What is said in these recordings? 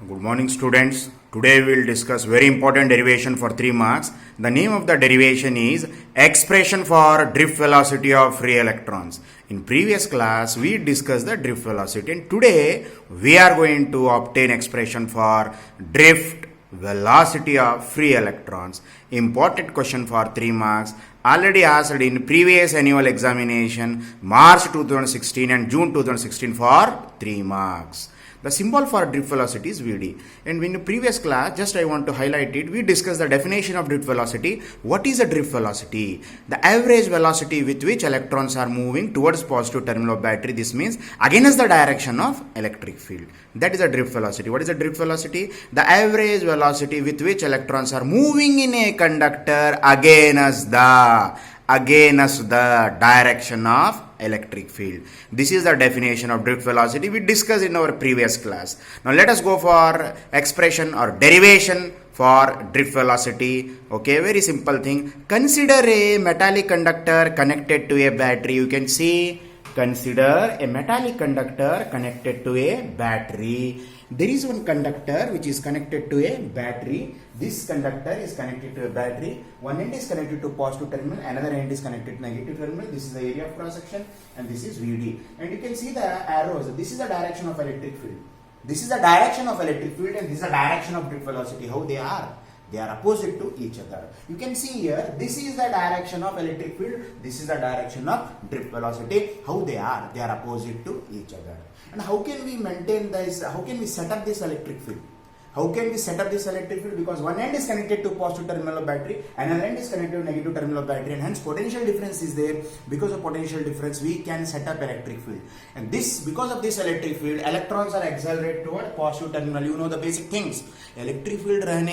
Good morning, students. Today we will discuss very important derivation for 3 marks. The name of the derivation is expression for drift velocity of free electrons. In previous class we discussed the drift velocity, and today we are going to obtain expression for drift velocity of free electrons. Important question for 3 marks, already asked in previous annual examination March 2016 and June 2016 for 3 marks. The symbol for drift velocity is Vd, and in the previous class, just I want to highlight it, we discussed the definition of drift velocity. What is a drift velocity? The average velocity with which electrons are moving towards positive terminal of battery. This means against the direction of electric field. That is a drift velocity. What is a drift velocity? The average velocity with which electrons are moving in a conductor against the direction of electric field. This is the definition of drift velocity we discussed in our previous class. Now let us go for expression or derivation for drift velocity. Okay, very simple thing. Consider a metallic conductor connected to a battery. You can see, consider a metallic conductor connected to a battery. There is one conductor which is connected to a battery. This conductor is connected to a battery. One end is connected to positive terminal, another end is connected to negative terminal. This is the area of cross section, and this is Vd. And you can see the arrows. This is the direction of electric field. This is the direction of electric field, and this is the direction of drift velocity. How they are? They are opposite to each other. You can see here, this is the direction of electric field, this is the direction of drift velocity. How they are? They are opposite to each other. And how can we maintain this? How can we set up this electric field? How can we set up this electric field? Because one end is connected to positive terminal of battery, another end is connected to negative terminal of battery, and hence potential difference is there. Because of potential difference, we can set up electric field. And this, because of this electric field, electrons are accelerated toward positive terminal. You know the basic things. Electric field रहने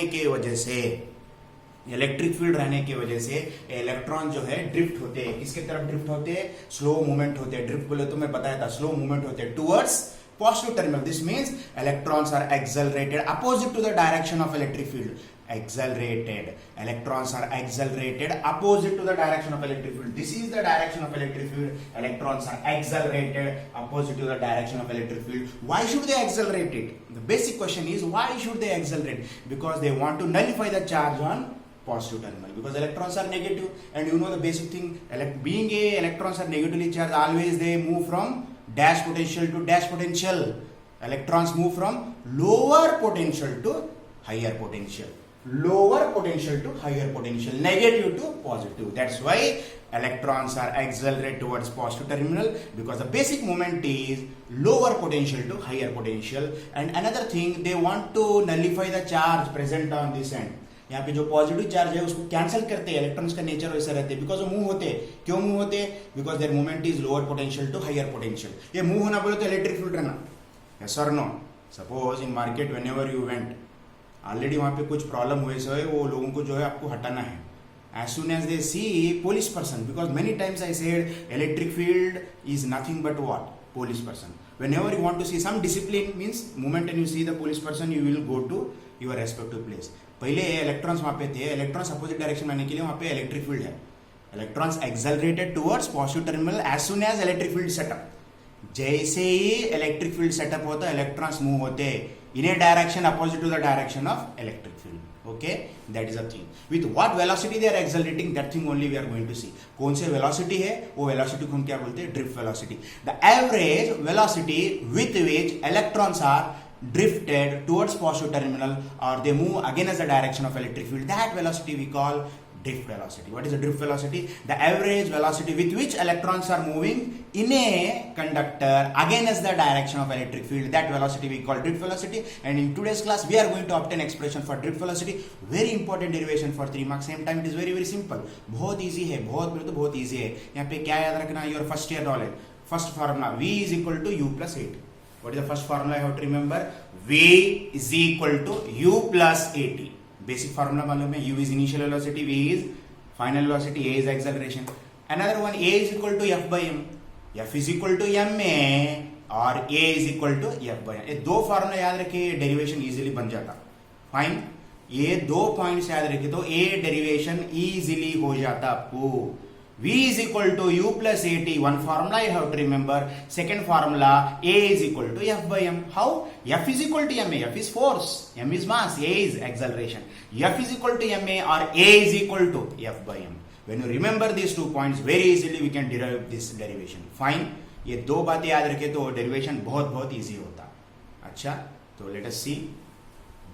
की वजह से electron जो है drift होते हैं. किसके तरफ ड्रिफ्ट होते हैं? स्लो मूवमेंट होते हैं. ड्रिफ्ट बोले तो मैं बताया था, स्लो मूवमेंट होते हैं towards positive terminal. This means electrons are accelerated opposite to the direction of electric field. Electrons are accelerated opposite to the direction of electric field. This is the direction of electric field. Electrons are accelerated opposite to the direction of electric field. Why should they accelerate it? The basic question is, why should they accelerate? Because they want to nullify the charge on positive terminal, because electrons are negative, and you know the basic thing, being electrons are negatively charged, always they move from dash potential to dash potential. Electrons move from lower potential to higher potential. Lower potential to higher potential, negative to positive. That's why electrons are accelerated towards positive terminal, because the basic moment is lower potential to higher potential. And another thing, they want to nullify the charge present on this end. यहाँ पे जो positive charge है उसको cancel करते हैं. Electrons का nature वैसा रहते हैं, बिकॉज वो मूव होते हैं. क्यों मूव होते हैं? Because there movement is lower potential to higher potential. ये मूव होना बोले तो इलेक्ट्रिक फील्ड रहना. यस और no? Suppose in market whenever you went, already वहाँ पे कुछ प्रॉब्लम हुए सो है, वो लोगों को जो है आपको हटाना है. As soon as they see police person, because many times I said electric field is nothing but what? Police person. Whenever you want to see some discipline, means moment and you see the police person, you will go to your respective place. पहले electrons वहाँ पे थे, electrons opposite direction में आने के लिए वहाँ पे इलेक्ट्रिक फील्ड है. Electrons accelerated towards positive terminal as soon as electric field setup. जैसे ही इलेक्ट्रिक फील्ड सेटअप होता है, इलेक्ट्रॉन्स मूव होते हैं in a direction opposite to the direction of electric field. Okay, that is a thing. With what velocity they are accelerating, that thing only we are going to see. कौन से velocity है, वो velocity को हम क्या बोलते हैं? Drift velocity. The average velocity with which electrons are drifted towards positive terminal, or they move against the direction of electric field, that velocity we call drift velocity. What is the drift velocity? The average velocity with which electrons are moving in a conductor against the direction of electric field, that velocity we call drift velocity. And in today's class we are going to obtain expression for drift velocity. Very important derivation for 3 marks. Same time it is very very simple. बहुत easy है, बहुत easy है. यहाँ पे क्या याद रखना? Your first year knowledge. First formula, V is equal to U plus 8. What is the first formula I have to remember? V is equal to U plus 80. Basic formula मालूम है. U is initial velocity, V is final velocity, A is acceleration. Another one, A is equal to F by M. F is equal to ma और A is equal to F by M. ये दो formula याद रखिए, derivation easily बन जाता. Fine. ये दो points याद रखिए तो A डेरिवेशन इजीली हो जाता आपको. V is equal to U plus AT. One formula you have to remember. Second formula, A is equal to F by M. How? F is equal to ma. F is force, M is mass, A is acceleration. F is equal to ma or A is equal to F by M. When you remember these 2 points, very easily we can derive this derivation. Fine. ये दो बातें याद रखे तो derivation बहुत easy होता. अच्छा, तो let us see.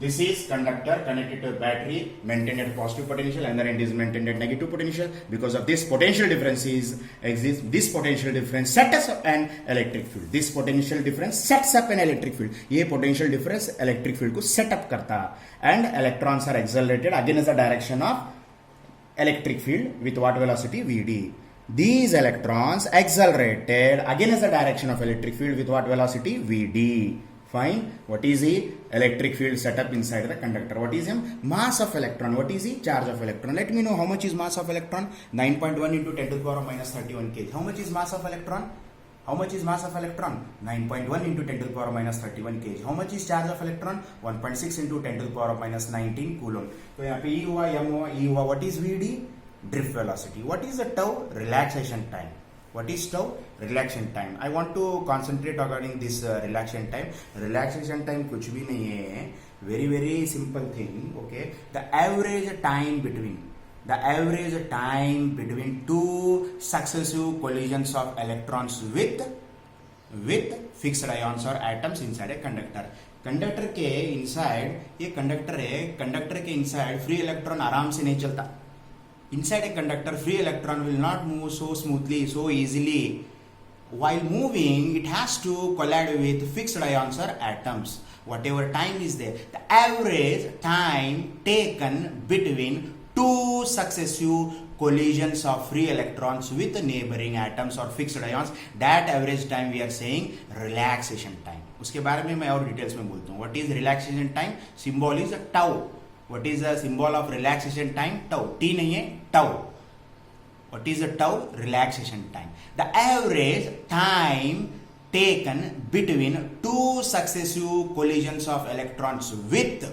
This is conductor connected to a battery, maintained at positive potential, and the end is maintained at negative potential. Because of this potential difference exists. This potential difference sets up an electric field. This potential difference sets up an electric field. ये potential difference electric field को set up करता. And electrons are accelerated against the direction of electric field with what velocity? Vd. These electrons accelerated against the direction of electric field with what velocity? Vd. Fine. What is the electric field set up inside the conductor? What is the mass of electron? What is the charge of electron? Let me know how much is mass of electron. 9.1 into 10 to the power of minus 31 kg. How much is mass of electron? How much is mass of electron? 9.1 into 10 to the power of minus 31 kg. How much is charge of electron? 1.6 into 10 to the power of minus 19 coulomb. तो यहाँ पे E हुआ, M हुआ, E हुआ. What is VD? Drift velocity. What is the tau? Relaxation time. What is tau? Relaxation time. I want to concentrate regarding this relaxation time. Relaxation time कुछ भी नहीं है. Very simple thing. Okay. The average time between two successive collisions of electrons with fixed ions or atoms inside a conductor. Conductor के inside, ये conductor है, conductor के inside free electron आराम से नहीं चलता. Inside a conductor, free electron will not move so smoothly, so easily. While moving, it has to collide with fixed ions or atoms. Whatever time is there, the average time taken between two successive collisions of free electrons with neighboring atoms or fixed ions, that average time we are saying relaxation time. उसके बारे में मैं और details में बोलता हूँ. What is relaxation time? Symbol is a tau. What is the symbol of relaxation time? Tau. T नहीं है, tau. What is the tau? Relaxation time. The average time taken between two successive collisions of electrons with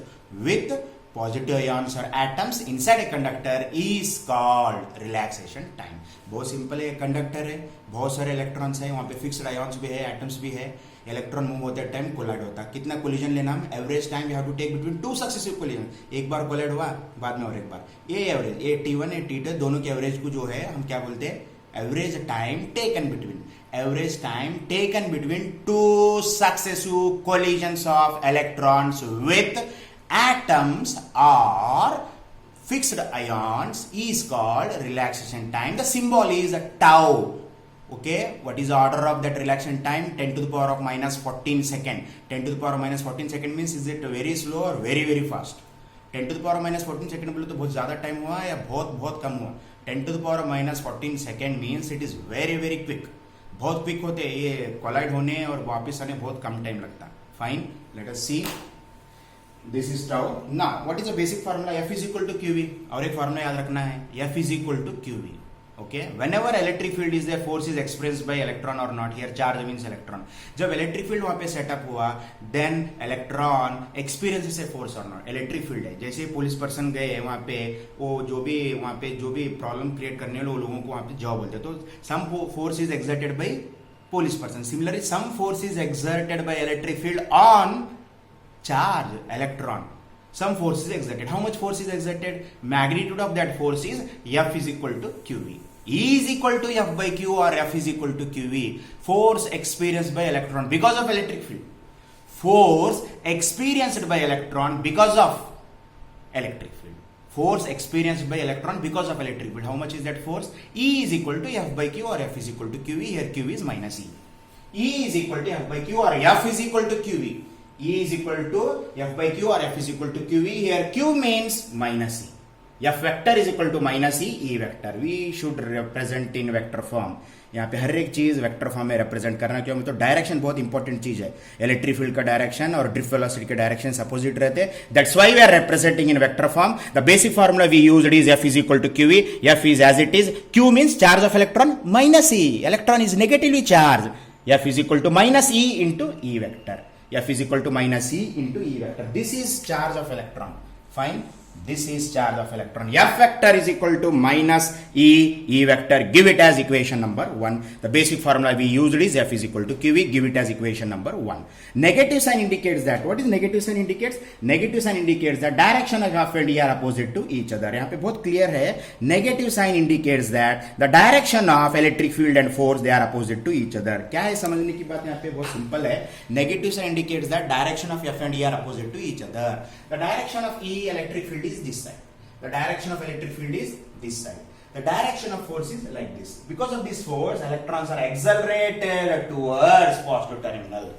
positive ions or atoms inside a conductor is called relaxation time. बहुत simple है. Conductor है, बहुत सारे electrons है, वहां पे fixed ions भी है, एटम्स भी है. इलेक्ट्रॉन मूव होते टाइम कोलाइड होता. कितना कोलिजन लेना हम? Average time we have to take between two successive collision. एक बार कोलाइड हुआ, बाद में और एक बार. ये एवरेज, ये T1 ये T2 दोनों के एवरेज को जो है हम क्या बोलते हैं? Average time taken between. Average time taken between two successive collisions of electrons with atoms or fixed ions is called relaxation time. The symbol is tau. Okay, what is the order of that relaxation time? 10 to the power of minus 14 second. 10 to the power of minus 14 second means is it very slow or very fast? 10 to the power of minus 14 second बोले तो बहुत ज्यादा time हुआ या बहुत कम हुआ? 10 to the power of minus 14 second means it is very quick. बहुत quick होते हैं ये, कोलाइड होने और वापस आने बहुत कम टाइम लगता. Fine, let us see. This is tau. Now, what is the basic formula? F is equal to QV. और एक formula याद रखना है. F is equal to QV. Okay. Whenever electric field is there, force is expressed by electron or not. Here, charge means electron. जब electric field वहाँ पे setup हुआ, then electron experiences a force or not. Electric field है. जैसे police person गए वहाँ पे, वो जो भी प्रॉब्लम क्रिएट करने वाले लोगों को वहाँ पे जॉब बोलते हैं. तो some force is exerted by police person. Similarly, some force is exerted by electric field on charge electron. Some force is exerted. How much force is exerted? Magnitude of that force is F is equal to QV. E is equal to F by Q or F is equal to QV. Force experienced by electron because of electric field. Force experienced by electron because of electric field. Force experienced by electron because of electric field. How much is that force? E is equal to F by Q or F is equal to QV. Here Q is minus E. E is equal to F by Q or F is equal to QV. E is equal to F by Q or F is equal to QV. Here Q means minus E. F vector is equal to minus E, E vector. We should represent in vector form. यहाँ पे हर एक चीज vector form में represent करना, क्योंकि तो direction बहुत important चीज है. इलेक्ट्रिक फील्ड का डायरेक्शन और ड्रिफ्ट वेलोसिटी के डायरेक्शन अपोजिट रहते हैं. That's why we are representing in vector form. The basic formula we used is F is equal to QV. F is as it is. Q means charge of electron minus E. Electron is negatively charged. F is equal to minus E into E vector. F is equal to minus E into E vector. This is charge of electron. Fine. This is charge of electron. F vector is equal to minus E vector. Give it as equation number 1. The basic formula we used is F is equal to QE. Give it as equation number 1. Negative sign indicates that. What is negative sign indicates? Negative sign indicates that direction of F and E are opposite to each other. यहाँ पे बहुत clear है. Negative sign indicates that the direction of electric field and force they are opposite to each other. क्या है समझने की बात यहाँ पे बहुत simple है. Negative sign indicates that direction of F and E are opposite to each other. The direction of E electric field is this side. The direction of electric field is this side. The direction of force is like this. Because of this force, electrons are accelerated towards positive terminal.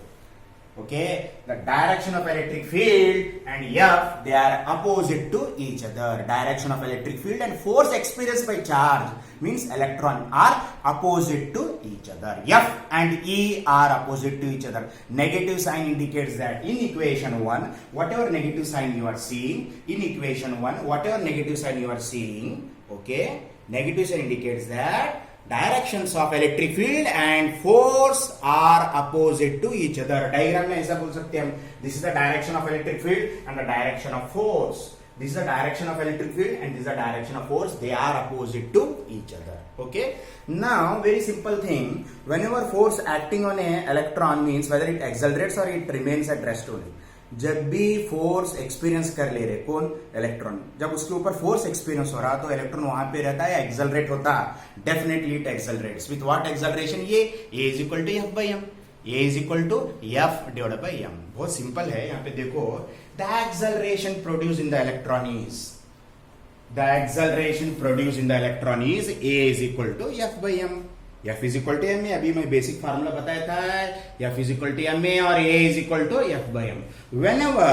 Okay, the direction of electric field and F, they are opposite to each other. Direction of electric field and force experienced by charge means electron are opposite to each other. F and E are opposite to each other. Negative sign indicates that in equation 1, whatever negative sign you are seeing, in equation 1, whatever negative sign you are seeing, okay, negative sign indicates that directions of electric field and force are opposite to each other. Diagram में ऐसा बोल सकते हैं हम. This is the direction of electric field and the direction of force. This is the direction of electric field and this is the direction of force. They are opposite to each other. Okay. Now, very simple thing. Whenever force acting on a electron means whether it accelerates or it remains at rest only. जब भी force experience कर ले रहे कौन electron, जब उसके ऊपर force experience हो रहा तो इलेक्ट्रॉन वहां पे रहता है या एक्सेलरेट होता. Definitely it accelerates with what acceleration? ये A is equal to F by M. A is equal to F divided by M. बहुत सिंपल है. यहाँ पे देखो, the acceleration produce in the electron is A is equal to F by M. F is equal to M A. अभी मैं basic formula बताया था. F is equal to M A और A is equal to F by M. Whenever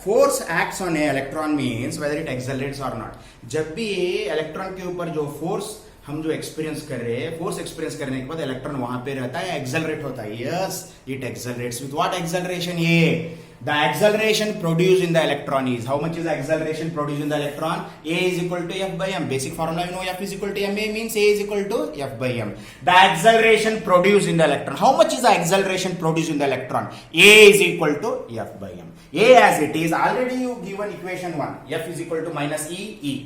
force acts on a electron means whether it accelerates or not. जब भी electron के ऊपर जो फोर्स हम जो एक्सपीरियंस कर रहे हैं, फोर्स एक्सपीरियंस करने के बाद इलेक्ट्रॉन वहां पे रहता है, एक्सेलरेट होता है. Yes, it accelerates with what acceleration? ये the acceleration produced in the electron is, how much is the acceleration produced in the electron? A is equal to F by m. Basic formula you know, F is equal to ma means A is equal to F by m. The acceleration produced in the electron, how much is the acceleration produced in the electron? A is equal to F by m. A as it is, already you given equation 1, F is equal to minus E.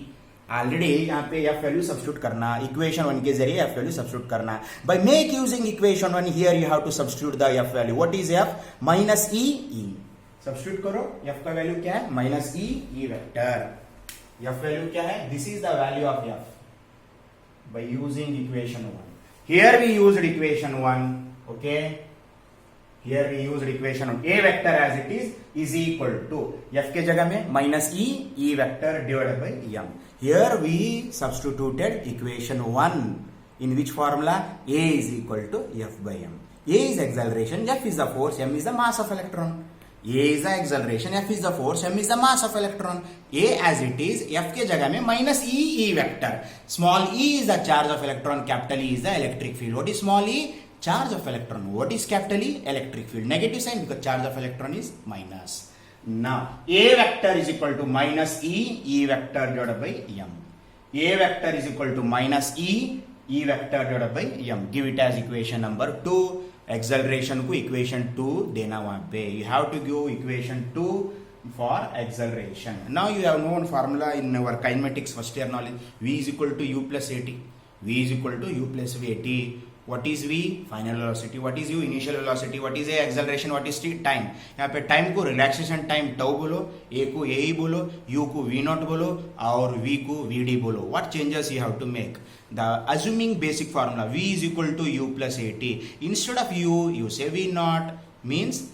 Already यहाँ पे F value substitute करना, equation 1 के जरिए F value substitute करना. By make using equation 1 here you have to substitute the F value. What is F? Minus E. Substitute करो. F का value क्या है? Minus E vector. F value क्या है? This is the value of F by using equation 1. Here we used equation 1. Okay, here we used equation of A vector as it is equal to F के जगह में minus E vector divided by M. Here we substituted equation 1 in which formula? A is equal to F by M. A is acceleration, F is the force, M is the mass of electron. A is the acceleration, F is the force, M is the mass of electron. A as it is, F के जगह में minus E vector. Small e is the charge of electron, capital E is the electric field. What is small e? Charge of electron. What is capital E? Electric field. Negative sign because charge of electron is minus. Now A vector is equal to minus E vector divided by M. A vector is equal to minus E vector divided by M. Give it as equation number 2. Acceleration को equation 2 देना वहां पे. You have to give equation 2 for acceleration. Now you have known formula in our kinematics first year knowledge. V is equal to U plus AT. V is equal to U plus AT. What is V? Final velocity. What is U? Initial velocity. What is A? Acceleration. What is T? Time. यहाँ पे time को relaxation time tau बोलो, A को AE बोलो, U को V naught बोलो और V को VD बोलो. What changes you have to make? The assuming basic formula V is equal to U plus AT. Instead of U, you say V naught means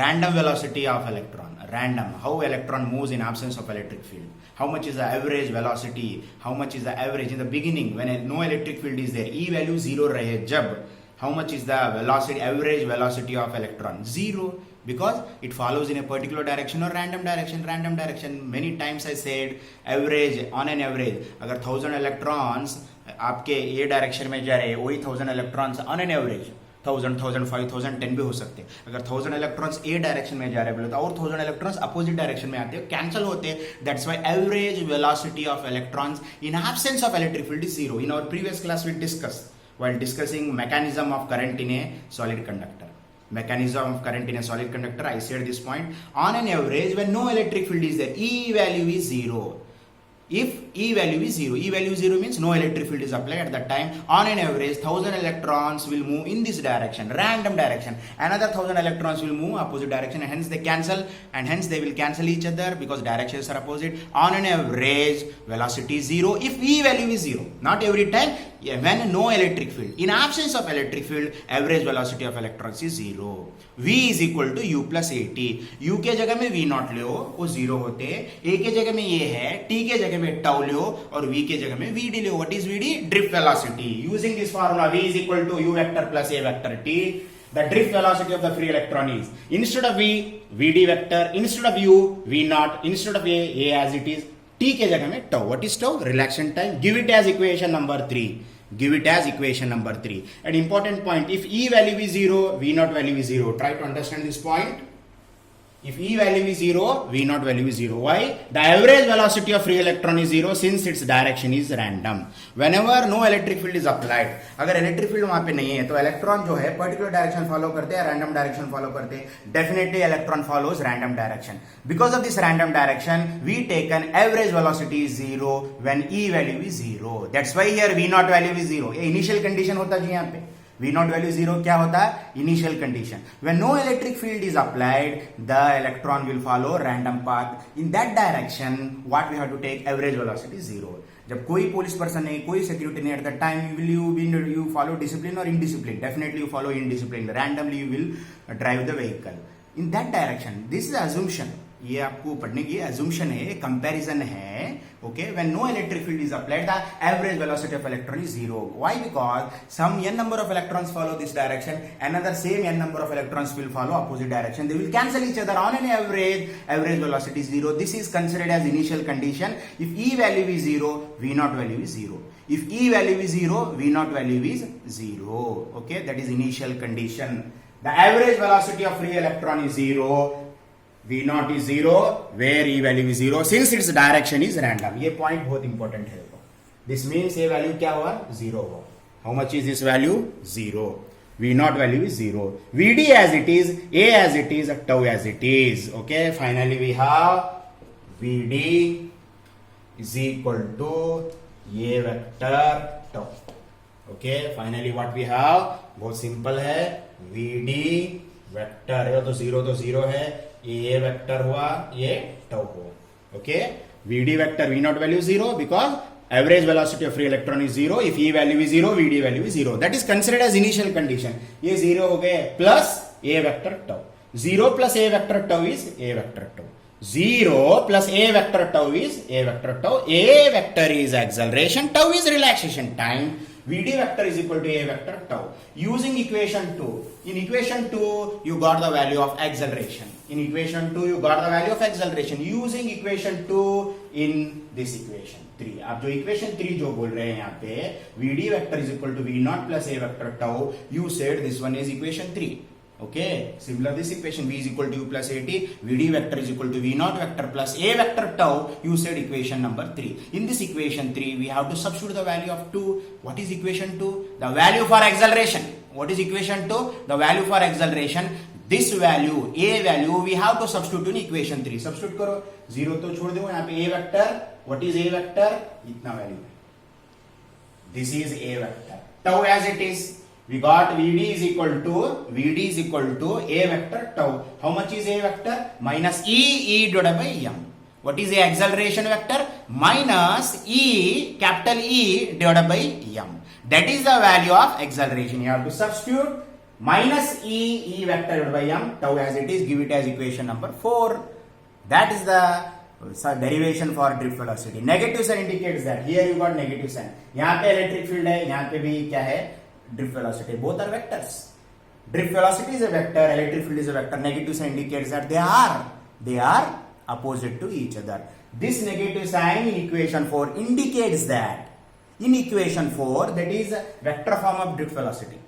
random velocity of electron. Random. How electron moves in absence of electric field. How much is the average velocity? How much is the average in the beginning when no electric field is there? E value 0 रहे जब. How much is the velocity, average velocity of electron? 0, because it follows in a particular direction or random direction. Random direction. Many times I said average, on an average. अगर 1000 electrons आपके A direction में जा रहे हैं, वही 1000 electrons on an average 1000, 1005, 1010 भी हो सकते हैं. अगर 1000 इलेक्ट्रॉन्स ए डायरेक्शन में जा रहे बोले तो और 1000 इलेक्ट्रॉन्स अपोजिट डायरेक्शन में आते हैं, कैंसिल होते हैं. That's why average velocity of electrons in absence of electric field is 0. In our previous class we discuss while discussing mechanism of current in a solid conductor. Mechanism of current in a solid conductor, I said this point. On an average, when no electric field is there, E value is 0. if E value is 0. E value 0 means no electric field is applied at that time. On an average, 1000 electrons will move in this direction, random direction. Another 1000 electrons will move opposite direction, and hence they cancel, and hence they will cancel each other because directions are opposite. On an average, velocity is 0 if E value is 0. Not every time, when no electric field. In absence of electric field, average velocity of electrons is 0. V is equal to U plus AT. U के जगह में V not लो, वो 0 होते. A के जगह में ये है, T के जगह में टाउ लो, और V के जगह में VD low. What is VD? Drift velocity. Using this formula, V is equal to U vector plus A vector T. The drift velocity of the free electron is, instead of V, VD vector, instead of U, V naught, instead of A as it is, T के जगह में tau. What is tau? Relaxation time. Give it as equation number 3. Give it as equation number 3. An important point, if E value is 0, V naught value is 0. Try to understand this point. If E value is 0, V naught value is 0. Why? The average velocity of free electron is 0 since its direction is random. Whenever no electric field is applied, अगर electric field वहां पे नहीं है तो electron जो है particular direction follow करते हैं, random direction follow करते हैं. Definitely electron follows random direction. Because of this random direction, we take an average velocity is 0 when E value is 0. That's why here V naught value is 0. ये initial condition होता जी यहाँ पे. V naught value 0 क्या होता है? Initial condition. When no electric field is applied, the electron will follow random path. In that direction, what we have to take? Average velocity 0. जब कोई police person नहीं, कोई सिक्योरिटी नहीं, at that time you follow discipline or indiscipline? Definitely you follow indiscipline. Randomly you will drive the vehicle. In that direction, this is assumption. ये आपको पढ़ने की assumption है, कंपैरिजन है. Okay, when no electric field is applied, the average velocity of electron is 0. Why? Because some n number of electrons follow this direction, another same n number of electrons will follow opposite direction. They will cancel each other. On an average velocity is 0. This is considered as initial condition. If E value is 0, V naught value is 0. If E value is 0, V naught value is 0. Okay, that is initial condition. The average velocity of free electron is 0. V naught is 0, where E value is 0, since its direction is random. ये point बहुत important है. This means A value क्या हुआ? 0 हुआ. How much is this value? 0. V naught value is 0. VD as it is, A as it is, tau as it is. Okay, finally we have VD is equal to A vector tau. Okay, finally what we have? बहुत simple है. VD vector है तो 0 है. ये vector हुआ, ये tau हुआ. Okay, VD vector V naught value 0 because average velocity of free electron is 0. If E value is 0, VD value is 0. That is considered as initial condition. ये 0 हो गए plus A vector tau. 0 plus A vector tau is A vector tau. 0 plus A vector tau is A vector tau. A vector is acceleration, tau is relaxation time. VD vector is equal to A vector tau. Using equation 2. In equation 2, you got the value of acceleration. In equation 2, you got the value of acceleration. Using equation 2 in this equation 3. आप जो equation 3 जो बोल रहे हैं यहाँ पे, VD vector is equal to V naught plus A vector tau. You said this one is equation 3. Okay, similar this equation, V is equal to U plus AT, VD vector is equal to V naught vector plus A vector tau. You said equation number 3. In this equation 3, we have to substitute the value of 2. What is equation 2? The value for acceleration. What is equation 2? The value for acceleration. This value, A value, we have to substitute in equation 3. Substitute करो, 0 तो छोड़ दो, यहाँ पे A vector. What is A vector? इतना value. This is A vector. Tau as it is. We got VD is equal to A vector tau. How much is A vector? Minus E divided by M. What is the acceleration vector? Minus E, capital E divided by M. That is the value of acceleration. You have to substitute minus E vector divided by M, tau as it is, give it as equation number 4. That is the derivation for drift velocity. Negative sign indicates that. Here you got negative sign. यहाँ पे electric field है, यहाँ पे भी क्या है? Drift velocity. Both are vectors. Drift velocity is a vector, electric field is a vector. Negative sign indicates that they are opposite to each other. This negative sign in equation 4 indicates that in equation 4, that is vector form of drift velocity.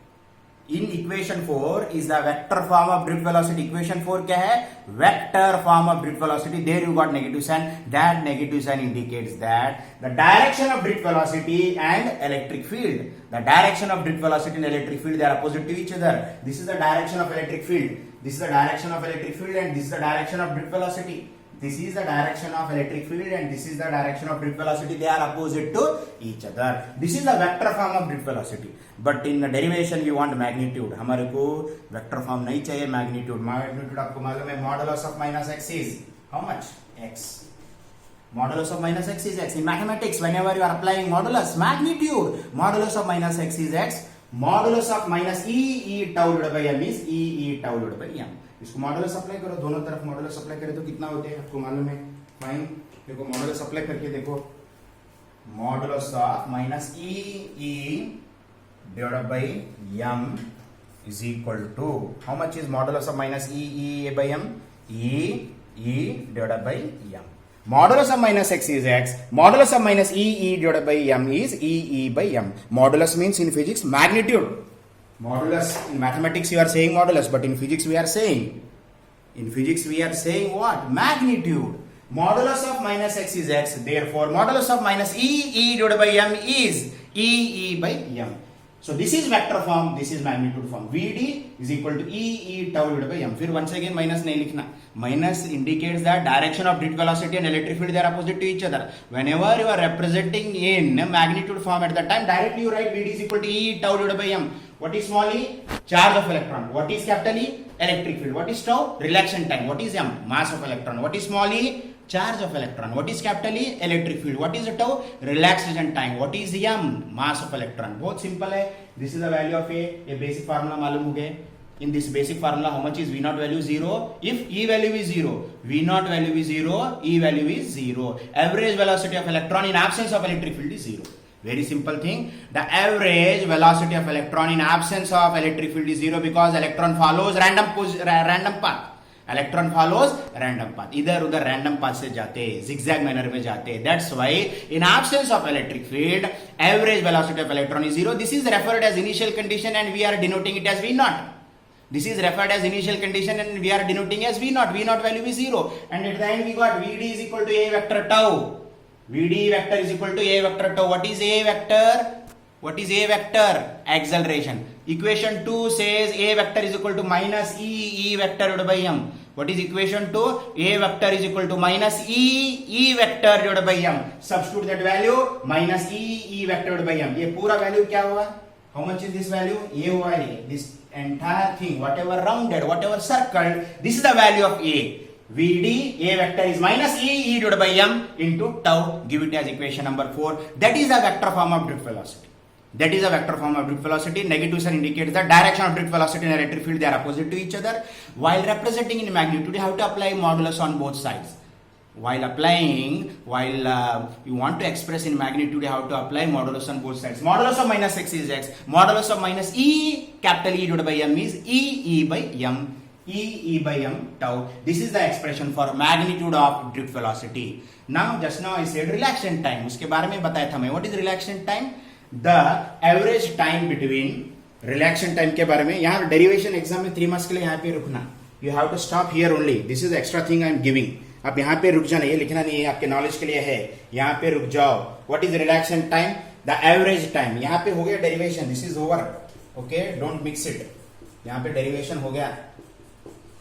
In equation 4 is the vector form of drift velocity. Equation 4 क्या है? Vector form of drift velocity. There you got negative sign. That negative sign indicates that the direction of drift velocity and electric field. The direction of drift velocity and electric field, they are opposite to each other. This is the direction of electric field. This is the direction of electric field and this is the direction of drift velocity. This is the direction of electric field and this is the direction of drift velocity. They are opposite to each other. This is the vector form of drift velocity. But in the derivation we want magnitude. हमारे को vector form नहीं चाहिए magnitude. Magnitude आपको मालूम है modulus of minus x is how much? X. Modulus of minus x is x. In mathematics, whenever you are applying modulus, magnitude, modulus of minus x is x. Modulus of minus e tau divided by m is e tau divided by m. इसको modulus apply करो, दोनों तरफ modulus apply करें तो कितना होते हैं आपको मालूम है. फाइन, देखो मॉडुलस अप्लाई करके देखो, modulus of minus E divided by m is equal to how much is modulus of minus E by m? e divided by m. Modulus of minus x is x. Modulus of minus e divided by m is e by m. Modulus means in physics magnitude. Modulus in mathematics you are saying modulus, but in physics we are saying what? Magnitude. Modulus of minus x is x. Therefore, modulus of minus e divided by m is e by m. So this is vector form, this is magnitude form. Vd is equal to e tau divided by m. फिर once again minus नहीं लिखना. Minus indicates that direction of drift velocity and electric field, they are opposite to each other. Whenever you are representing in magnitude form at that time, directly you write Vd is equal to e tau divided by m. What is small e? Charge of electron. What is capital E? Electric field. What is tau? Relaxation time. What is m? Mass of electron. What is small e? Charge of electron. What is capital E? Electric field. What is the tau? Relaxation time. What is m? Mass of electron. बहुत simple है. This is the value of a. ये basic formula मालूम हो गए. In this basic formula, how much is V naught value? 0. If E value is 0, V naught value is 0, E value is 0. Average velocity of electron in absence of electric field is 0. Very simple thing. The average velocity of electron in absence of electric field is 0 because electron follows random path. Electron follows random path. इधर उधर random path से जाते, zigzag manner में जाते. That's why in absence of electric field, average velocity of electron is 0. This is referred as initial condition and we are denoting it as V naught. This is referred as initial condition and we are denoting as V naught. V naught value is 0. And at the end we got Vd is equal to A vector tau. Vd vector is equal to A vector tau. What is A vector? What is A vector? Acceleration. Equation 2 says A vector is equal to minus E vector divided by m. What is equation 2? A vector is equal to minus E vector divided by m. Substitute that value, minus E vector divided by m. ये पूरा value क्या हुआ? How much is this value? ये हुआ ये. This entire thing, whatever rounded, whatever circled, this is the value of A. Vd, A vector is minus E divided by m into tau. Give it as equation number 4. That is the vector form of drift velocity. That is a vector form of drift velocity. Negative sign indicates the direction of drift velocity and electric field, they are opposite to each other. While representing in magnitude, you have to apply modulus on both sides. While you want to express in magnitude, you have to apply modulus on both sides. Modulus of minus x is x. Modulus of minus E, capital E divided by m is E by m. E by m tau. This is the expression for magnitude of drift velocity. Now, just now I said relaxation time. उसके बारे में बताया था मैं. What is relaxation time? The average time between relaxation time के बारे में. यहाँ derivation exam में 3 marks के लिए यहाँ पे रुकना. You have to stop here only. This is the extra thing I am giving. आप यहाँ पे रुक जाना, ये लिखना नहीं है, आपके नॉलेज के लिए है. यहाँ पे रुक जाओ. What is relaxation time? The average time. यहाँ पे हो गया derivation. This is over. Okay, don't mix it. यहाँ पे derivation हो गया.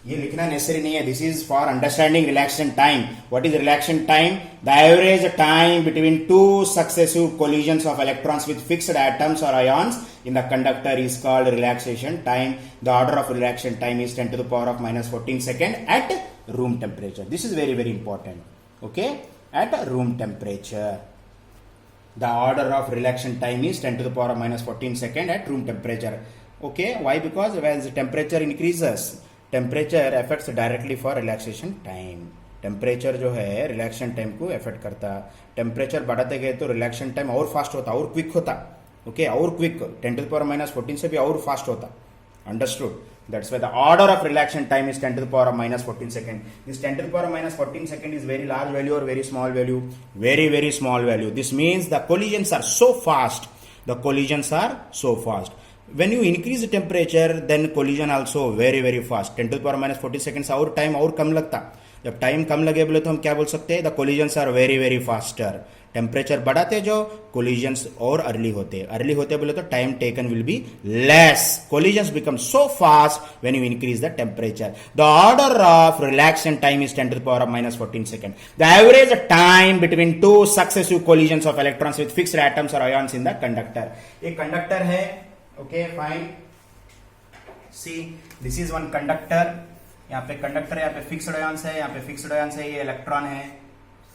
ये लिखना necessary नहीं है. This is for understanding relaxation time. What is relaxation time? The average time between two successive collisions of electrons with fixed atoms or ions in the conductor is called relaxation time. The order of relaxation time is 10 to the power of minus 14 second at room temperature. This is very, very important. Okay, at room temperature. The order of relaxation time is 10 to the power of minus 14 second at room temperature. Okay, why? Because as the temperature increases, temperature affects directly for relaxation time. Temperature जो है relaxation time को affect करता. Temperature बढ़ाते गए तो relaxation time और fast होता, और क्विक होता. ओके, और quick 10 to the power minus 14 से भी और फास्ट होता. Understood? That's why the order of relaxation time is 10 to the power of minus 14 second. This 10 to the power of minus 14 second is very large value or very small value? Very, very small value. This means the collisions are so fast. The collisions are so fast. When you increase the temperature, then collision also very, very fast. 10 to the power minus 40 seconds और time और कम लगता. जब time कम लगे बोले तो हम क्या बोल सकते हैं, the collisions are very very faster. Temperature बढ़ाते जो कोलिजन्स और अर्ली होते बोले तो time taken will be less. Collisions become so fast when you increase the temperature. The order of relaxation time is 10 to the power of -14 seconds. The average time between two successive collisions of electrons with fixed atoms or ions in the conductor. एक conductor है, okay fine. See this is one conductor, यहाँ पे conductor है, यहाँ पे fixed ions है, यहाँ पे फिक्स्ड आयन्स है, ये इलेक्ट्रॉन है।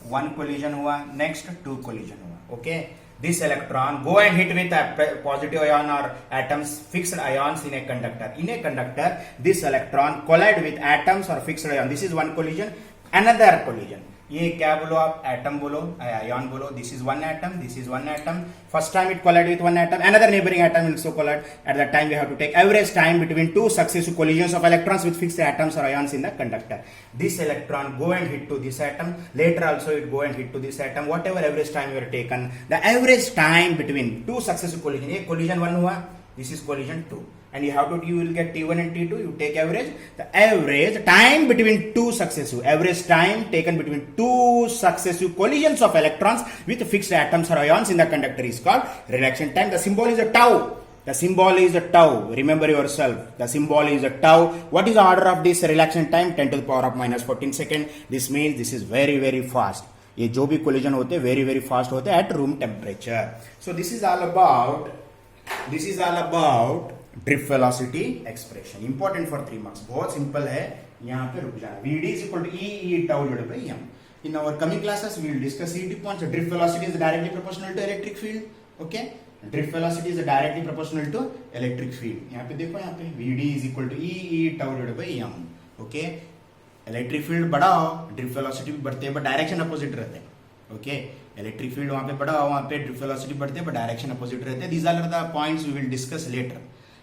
वन कोलिजन हुआ, नेक्स्ट टू कोलिजन हुआ, okay. This electron go and hit with a positive ion or atoms, fixed ions in a conductor. In a conductor, this electron collide with atoms or fixed ion. This is one collision, another collision. ये क्या बोलो आप, atom बोलो, ion बोलो। This is one atom, this is one atom. First time it collide with one atom, another neighboring atom will also collide. At that time we have to take average time between two successive collisions of electrons with fixed atoms or ions in the conductor. This electron go and hit to this atom, later also it go and hit to this atom. Whatever average time you are taken, the average time between two successive collision, ये collision 1 हुआ, this is collision 2. And you have to, you will get T1 and T2, you take average. The average time between two successive, average time taken between two successive collisions of electrons with fixed atoms or ions in the conductor is called reaction time. The symbol is a tau. The symbol is a tau. Remember yourself. The symbol is a tau. What is the order of this reaction time? 10 to the power of -14 second. This means this is very very fast. ये जो भी collision होते हैं very very fast होते हैं at room temperature. So this is all about drift velocity expression. Important for 3 marks, बहुत simple है, यहाँ पे रुक जाना। Vd is equal to E tau divided by m. In our coming classes we will discuss CT points. Drift velocity is directly proportional to electric field, okay? Drift velocity is directly proportional to electric field. यहाँ पे देखो, यहाँ पे Vd is equal to E tau divided by m, okay? Electric field बड़ा हो, drift velocity भी बढ़ते हैं, बट डायरेक्शन अपोजिट रहते हैं, ओके? इलेक्ट्रिक फील्ड वहां पे बड़ा हो, वहां पे ड्रिफ्ट वेलोसिटी बढ़ते हैं, बट डायरेक्शन अपोजिट रहते हैं। These are the points we will discuss later.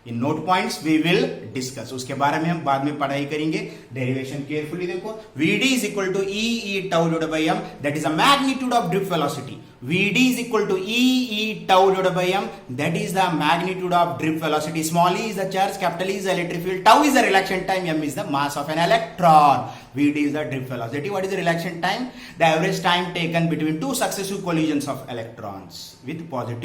In note points we will discuss, उसके बारे में हम बाद में पढ़ाई करेंगे। डेरिवेशन केयरफुली देखो। Vd is equal to E tau divided by m, that is the magnitude of drift velocity. Vd is equal to E tau divided by m, that is the magnitude of drift velocity. Small e is the charge, capital E is the electric field, tau is the reaction time, m is the mass of an electron. Vd is the drift velocity. What is the reaction time? The average time taken between two successive collisions of electrons with positive